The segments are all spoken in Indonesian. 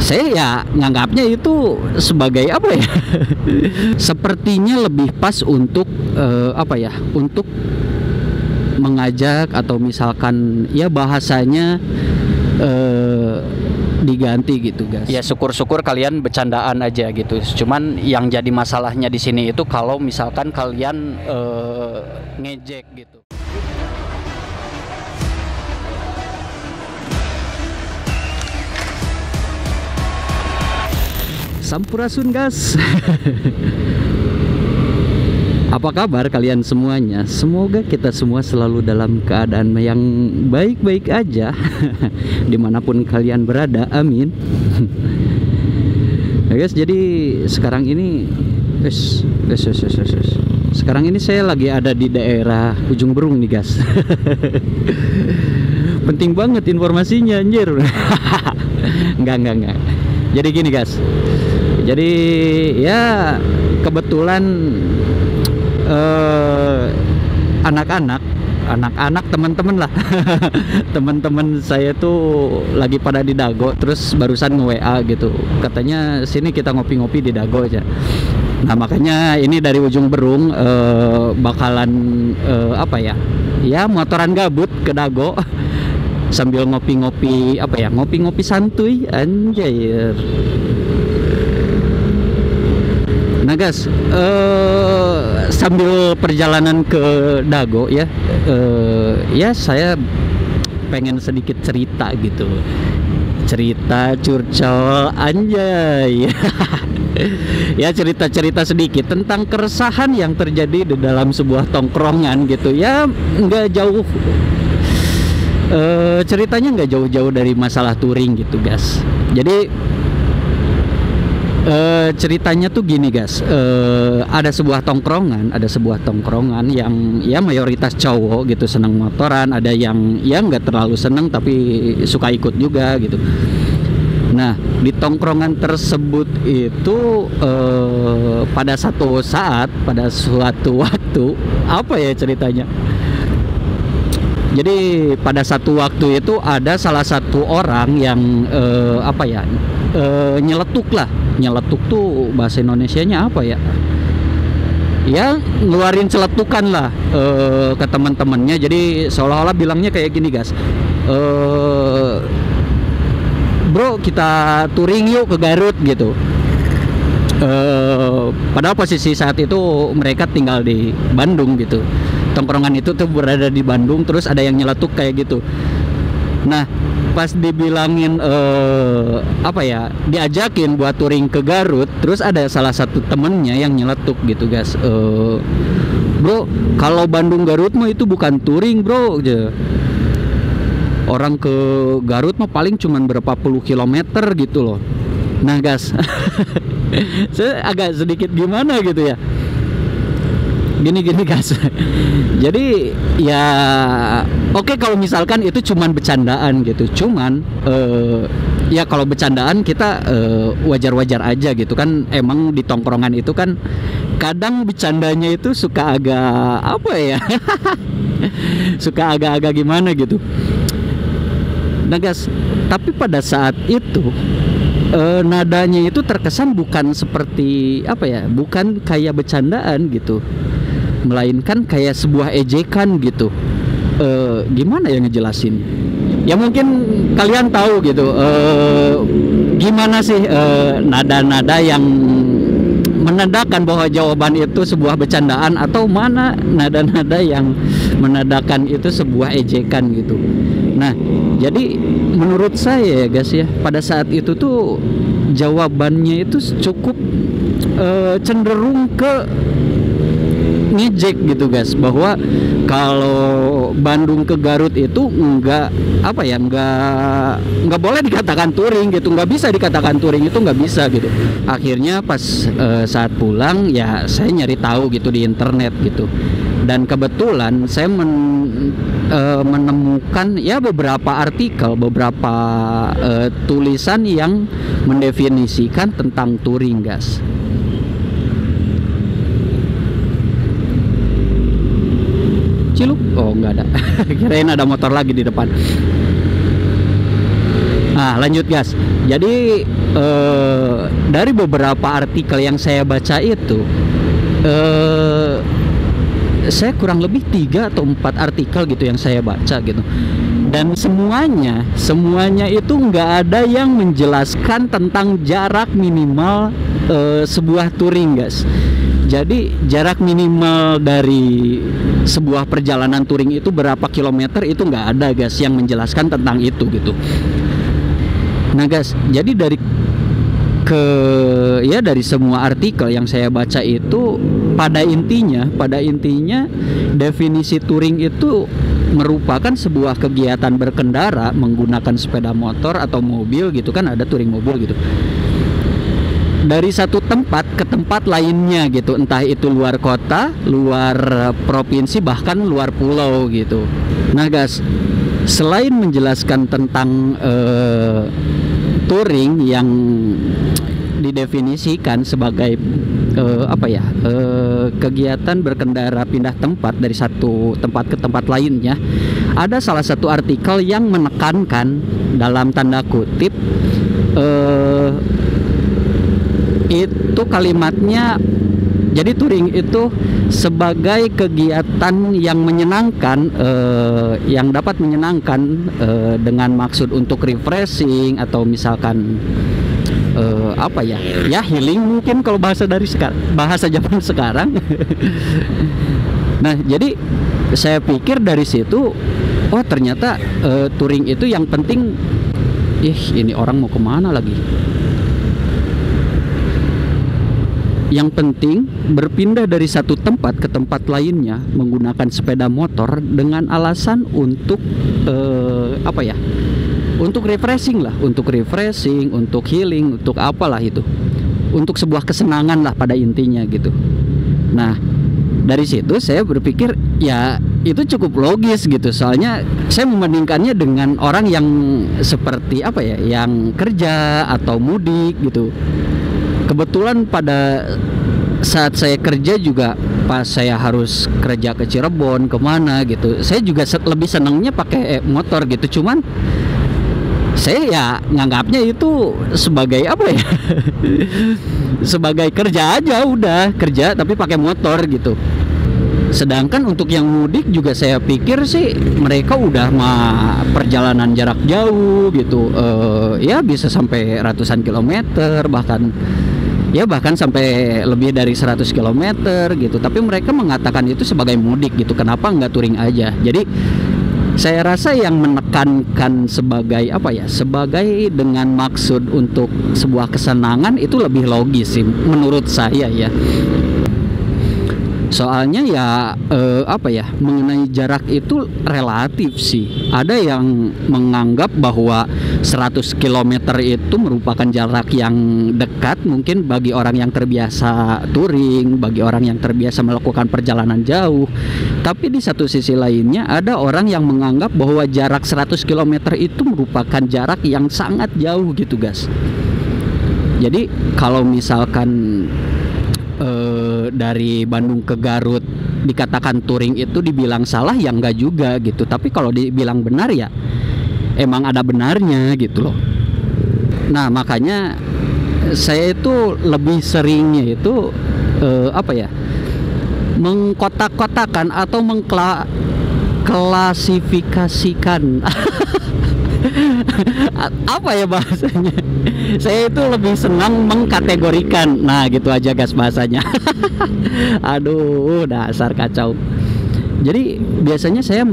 Saya ya nganggapnya itu sebagai apa ya? Sepertinya lebih pas untuk apa ya? Untuk mengajak atau misalkan ya bahasanya diganti gitu guys. Ya syukur-syukur kalian bercandaan aja gitu. Cuman yang jadi masalahnya di sini itu kalau misalkan kalian ngejek gitu. Sampurasun gas. Apa kabar kalian semuanya? Semoga kita semua selalu dalam keadaan yang baik-baik aja. Dimanapun kalian berada, amin. Nah guys, jadi sekarang ini sekarang ini saya lagi ada di daerah Ujung Berung nih guys. Penting banget informasinya anjir. Enggak. Jadi gini guys. Jadi ya kebetulan anak-anak teman-teman lah. Teman-teman saya tuh lagi pada di Dago, terus barusan nge-WA gitu. Katanya sini kita ngopi-ngopi di Dago aja. Nah, makanya ini dari Ujung Berung bakalan apa ya? Ya motoran gabut ke Dago sambil ngopi-ngopi apa ya? Ngopi-ngopi santuy anjir. Nah guys, sambil perjalanan ke Dago ya, ya saya pengen sedikit cerita gitu, cerita curcol anjay. Ya cerita-cerita sedikit tentang keresahan yang terjadi di dalam sebuah tongkrongan gitu ya, nggak jauh. Ceritanya nggak jauh-jauh dari masalah touring gitu guys. Jadi ceritanya tuh gini guys, ada sebuah tongkrongan yang ya mayoritas cowok gitu senang motoran, ada yang ya nggak terlalu senang tapi suka ikut juga gitu. Nah di tongkrongan tersebut itu pada satu saat, pada suatu waktu apa ya ceritanya? Jadi pada satu waktu itu ada salah satu orang yang apa ya, nyeletuk lah. Nyeletuk tuh bahasa Indonesianya apa ya? Ya ngeluarin celetukan lah ke teman-temannya. Jadi seolah-olah bilangnya kayak gini guys, bro kita touring yuk ke Garut gitu. Padahal posisi saat itu mereka tinggal di Bandung gitu. Tongkrongan itu tuh berada di Bandung, terus ada yang nyeletuk kayak gitu. Nah pas dibilangin apa ya, diajakin buat touring ke Garut, terus ada salah satu temennya yang nyeletuk gitu guys, bro kalau Bandung Garut mah itu bukan touring bro, orang ke Garut mah paling cuman berapa puluh kilometer gitu loh. Nah guys, saya agak sedikit gimana gitu ya, gini guys. Jadi ya oke kalau misalkan itu cuman bercandaan gitu, cuman ya kalau bercandaan kita wajar-wajar aja gitu kan. Emang di tongkrongan itu kan kadang bercandanya itu suka agak apa ya, suka agak-agak gimana gitu. Nah guys, tapi pada saat itu nadanya itu terkesan bukan seperti apa ya, bukan kayak bercandaan gitu, melainkan kayak sebuah ejekan gitu. Gimana ya ngejelasin? Ya mungkin kalian tahu gitu, gimana sih nada-nada yang menandakan bahwa jawaban itu sebuah bercandaan, atau mana nada-nada yang menandakan itu sebuah ejekan gitu. Nah jadi menurut saya ya guys ya, pada saat itu tuh jawabannya itu cukup cenderung ke ngejek gitu guys, bahwa kalau Bandung ke Garut itu enggak apa ya, enggak boleh dikatakan touring gitu, nggak bisa dikatakan touring, itu nggak bisa gitu. Akhirnya pas saat pulang ya saya nyari tahu gitu di internet gitu, dan kebetulan saya menemukan ya beberapa artikel, beberapa tulisan yang mendefinisikan tentang touring guys. Ciluk, oh nggak ada. Kirain ada motor lagi di depan. Nah, lanjut gas. Jadi dari beberapa artikel yang saya baca itu, saya kurang lebih 3 atau 4 artikel gitu yang saya baca gitu. Dan semuanya itu nggak ada yang menjelaskan tentang jarak minimal sebuah touring, guys. Jadi jarak minimal dari sebuah perjalanan touring itu berapa kilometer itu nggak ada, guys, yang menjelaskan tentang itu gitu. Nah, guys, jadi dari semua artikel yang saya baca itu pada intinya definisi touring itu merupakan sebuah kegiatan berkendara menggunakan sepeda motor atau mobil gitu kan, ada touring mobil gitu, dari satu tempat ke tempat lainnya gitu, entah itu luar kota, luar provinsi, bahkan luar pulau gitu. Nah, guys, selain menjelaskan tentang touring yang didefinisikan sebagai kegiatan berkendara pindah tempat dari satu tempat ke tempat lainnya, ada salah satu artikel yang menekankan dalam tanda kutip itu kalimatnya, jadi touring itu sebagai kegiatan yang menyenangkan, yang dapat menyenangkan dengan maksud untuk refreshing atau misalkan healing mungkin kalau bahasa zaman sekarang. Nah, jadi saya pikir dari situ, oh ternyata touring itu yang penting. Ini orang mau kemana lagi? Yang penting berpindah dari satu tempat ke tempat lainnya menggunakan sepeda motor dengan alasan untuk untuk refreshing, untuk healing, untuk apalah itu, untuk sebuah kesenangan lah pada intinya gitu. Nah, dari situ saya berpikir ya itu cukup logis gitu, soalnya saya membandingkannya dengan orang yang seperti yang kerja atau mudik gitu. Kebetulan pada saat saya kerja juga, pas saya harus kerja ke Cirebon kemana gitu, saya juga lebih senangnya pakai motor gitu. Cuman saya ya nganggapnya itu sebagai sebagai kerja aja, udah kerja tapi pakai motor gitu. Sedangkan untuk yang mudik juga saya pikir sih mereka udah perjalanan jarak jauh gitu, ya bisa sampai ratusan kilometer, bahkan sampai lebih dari 100 km gitu. Tapi mereka mengatakan itu sebagai mudik gitu. Kenapa nggak touring aja? Jadi saya rasa yang menekankan sebagai sebagai dengan maksud untuk sebuah kesenangan itu lebih logis sih menurut saya ya. Soalnya ya mengenai jarak itu relatif sih. Ada yang menganggap bahwa 100 km itu merupakan jarak yang dekat mungkin bagi orang yang terbiasa touring, bagi orang yang terbiasa melakukan perjalanan jauh. Tapi di satu sisi lainnya ada orang yang menganggap bahwa jarak 100 km itu merupakan jarak yang sangat jauh gitu, guys. Jadi kalau misalkan dari Bandung ke Garut dikatakan touring itu dibilang salah ya enggak juga gitu. Tapi kalau dibilang benar ya emang ada benarnya gitu loh. Nah, makanya saya itu lebih seringnya itu mengkotak-kotakan atau mengklasifikasikan bahasanya. Saya itu lebih senang mengkategorikan. Nah, gitu aja guys bahasanya. Aduh, dasar kacau. Jadi biasanya saya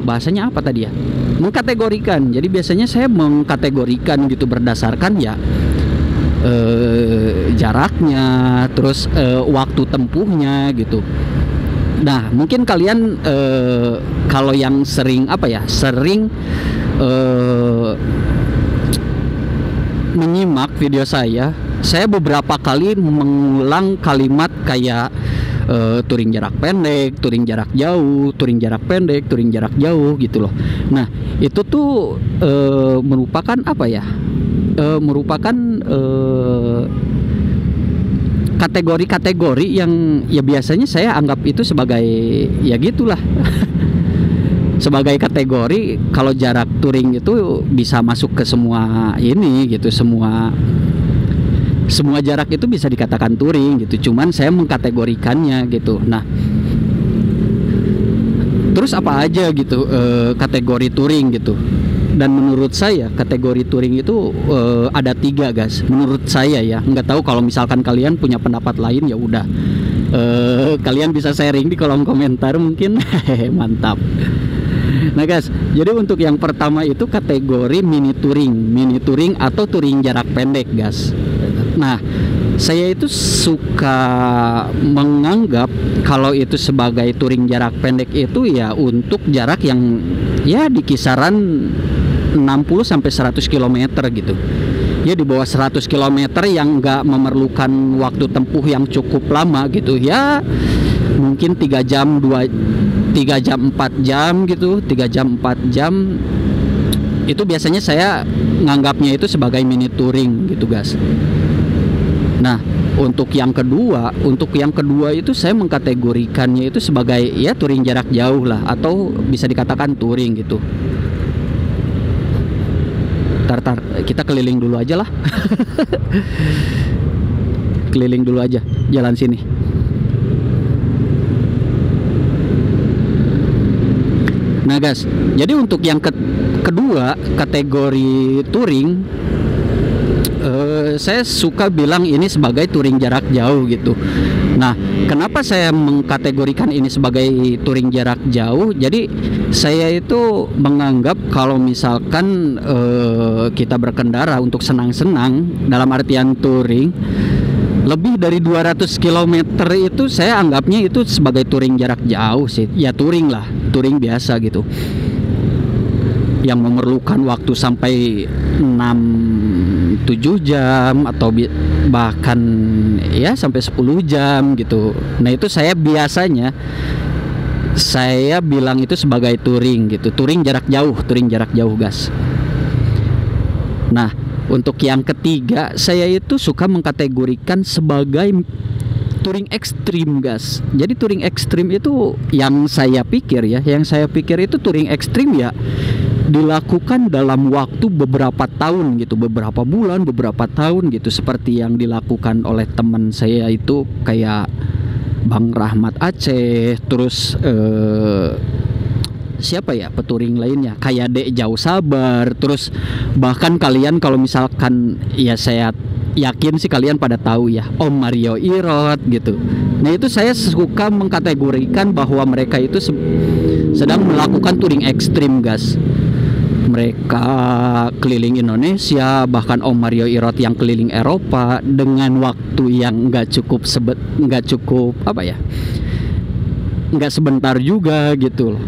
bahasanya apa tadi ya? Mengkategorikan. Jadi biasanya saya mengkategorikan gitu berdasarkan ya jaraknya, terus waktu tempuhnya gitu. Nah, mungkin kalian kalau yang sering menyimak video saya beberapa kali mengulang kalimat kayak touring jarak pendek, touring jarak jauh, touring jarak pendek, touring jarak jauh gitu loh. Nah, itu tuh merupakan kategori-kategori yang ya biasanya saya anggap itu sebagai ya gitulah. sebagai kategori kalau jarak touring itu bisa masuk ke semua ini gitu, semua jarak itu bisa dikatakan touring gitu. Cuman saya mengkategorikannya gitu. Nah, terus apa aja gitu kategori touring gitu. Dan menurut saya kategori touring itu ada 3 guys. Menurut saya ya, nggak tahu kalau misalkan kalian punya pendapat lain ya udah kalian bisa sharing di kolom komentar mungkin. Mantap. Nah guys, jadi untuk yang pertama itu kategori mini touring atau touring jarak pendek guys. Nah, saya itu suka menganggap kalau itu sebagai touring jarak pendek itu ya untuk jarak yang ya di kisaran 60 sampai 100 km gitu. Ya di bawah 100 km yang nggak memerlukan waktu tempuh yang cukup lama gitu. Ya mungkin 3 jam 4 jam gitu, 3 jam 4 jam itu biasanya saya nganggapnya itu sebagai mini touring gitu guys. Nah, untuk yang kedua itu saya mengkategorikannya itu sebagai ya touring jarak jauh lah, atau bisa dikatakan touring gitu. Tar kita keliling dulu aja lah. Keliling dulu aja jalan sini. Nah guys, jadi untuk yang kedua kategori touring, saya suka bilang ini sebagai touring jarak jauh gitu. Nah, kenapa saya mengkategorikan ini sebagai touring jarak jauh? Jadi saya itu menganggap kalau misalkan kita berkendara untuk senang-senang, dalam artian touring, lebih dari 200 km itu saya anggapnya itu sebagai touring jarak jauh sih. Ya touring lah, touring biasa gitu, yang memerlukan waktu sampai 6-7 jam atau bahkan ya sampai 10 jam gitu. Nah, itu saya biasanya bilang itu sebagai touring gitu, touring jarak jauh guys. Nah, untuk yang ketiga saya itu suka mengkategorikan sebagai touring ekstrim guys. Jadi touring ekstrim itu yang saya pikir itu touring ekstrim ya dilakukan dalam waktu beberapa tahun gitu, beberapa bulan, beberapa tahun gitu, seperti yang dilakukan oleh teman saya itu kayak Bang Rahmat Aceh, terus siapa ya peturing lainnya kayak Dek Jauh Sabar, terus bahkan kalian kalau misalkan ya saya yakin sih kalian pada tahu ya Om Mario Irot gitu. Nah, itu saya suka mengkategorikan bahwa mereka itu sedang melakukan touring ekstrim guys. Mereka keliling Indonesia, bahkan Om Mario Irot yang keliling Eropa dengan waktu yang nggak cukup nggak sebentar juga gitu loh.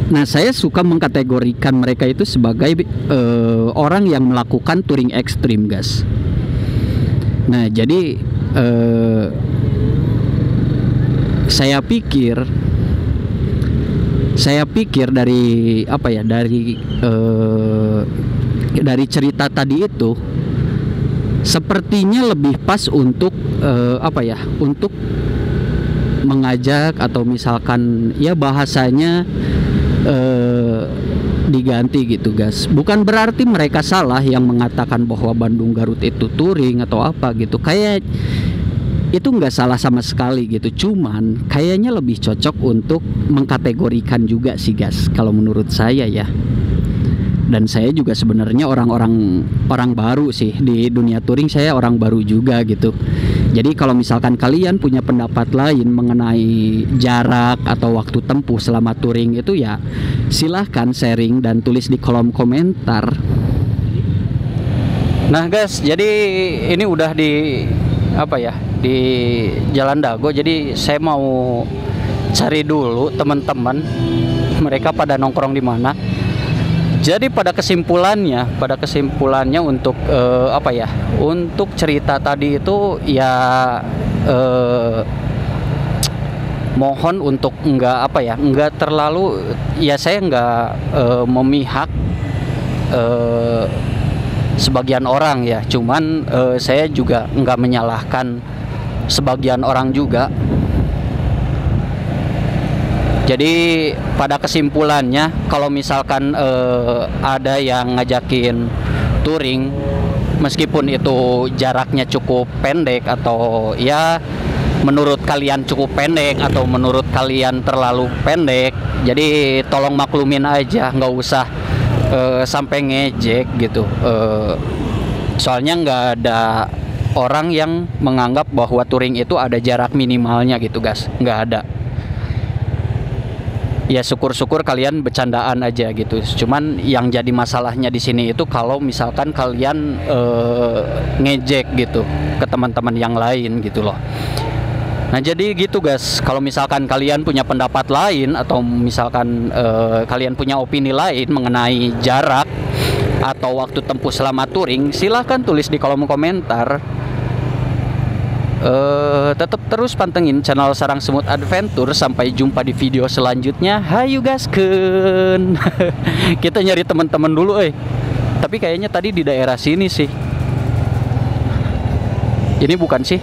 Nah, saya suka mengkategorikan mereka itu sebagai orang yang melakukan touring ekstrim guys. Nah, jadi saya pikir dari dari cerita tadi itu sepertinya lebih pas untuk untuk mengajak, atau misalkan ya bahasanya diganti gitu guys. Bukan berarti mereka salah yang mengatakan bahwa Bandung Garut itu touring atau apa gitu, kayak itu nggak salah sama sekali gitu. Cuman kayaknya lebih cocok untuk mengkategorikan juga sih guys, kalau menurut saya ya. Dan saya juga sebenarnya orang baru sih di dunia touring, saya orang baru juga gitu. Jadi kalau misalkan kalian punya pendapat lain mengenai jarak atau waktu tempuh selama touring itu ya silahkan sharing dan tulis di kolom komentar. Nah guys, jadi ini udah di di Jalan Dago. Jadi saya mau cari dulu teman-teman mereka pada nongkrong di mana. Jadi pada kesimpulannya untuk untuk cerita tadi itu ya mohon untuk nggak terlalu, ya saya nggak memihak sebagian orang ya. Cuman saya juga nggak menyalahkan sebagian orang juga. Jadi pada kesimpulannya, kalau misalkan ada yang ngajakin touring, meskipun itu jaraknya cukup pendek atau ya menurut kalian cukup pendek atau menurut kalian terlalu pendek, jadi tolong maklumin aja, nggak usah sampai ngejek gitu. Soalnya nggak ada orang yang menganggap bahwa touring itu ada jarak minimalnya gitu guys, nggak ada. Ya syukur-syukur kalian bercandaan aja gitu. Cuman yang jadi masalahnya di sini itu kalau misalkan kalian ngejek gitu ke teman-teman yang lain gitu loh. Nah jadi gitu guys, kalau misalkan kalian punya pendapat lain atau misalkan kalian punya opini lain mengenai jarak atau waktu tempuh selama touring, silahkan tulis di kolom komentar. Tetap terus pantengin channel Sarang Semut Adventure. Sampai jumpa di video selanjutnya. Hayu gaskeun. Kita nyari teman-teman dulu tapi kayaknya tadi di daerah sini sih. Ini bukan sih?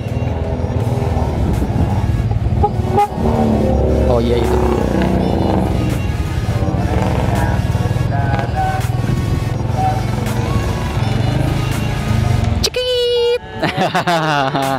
Oh iya itu. Hahaha.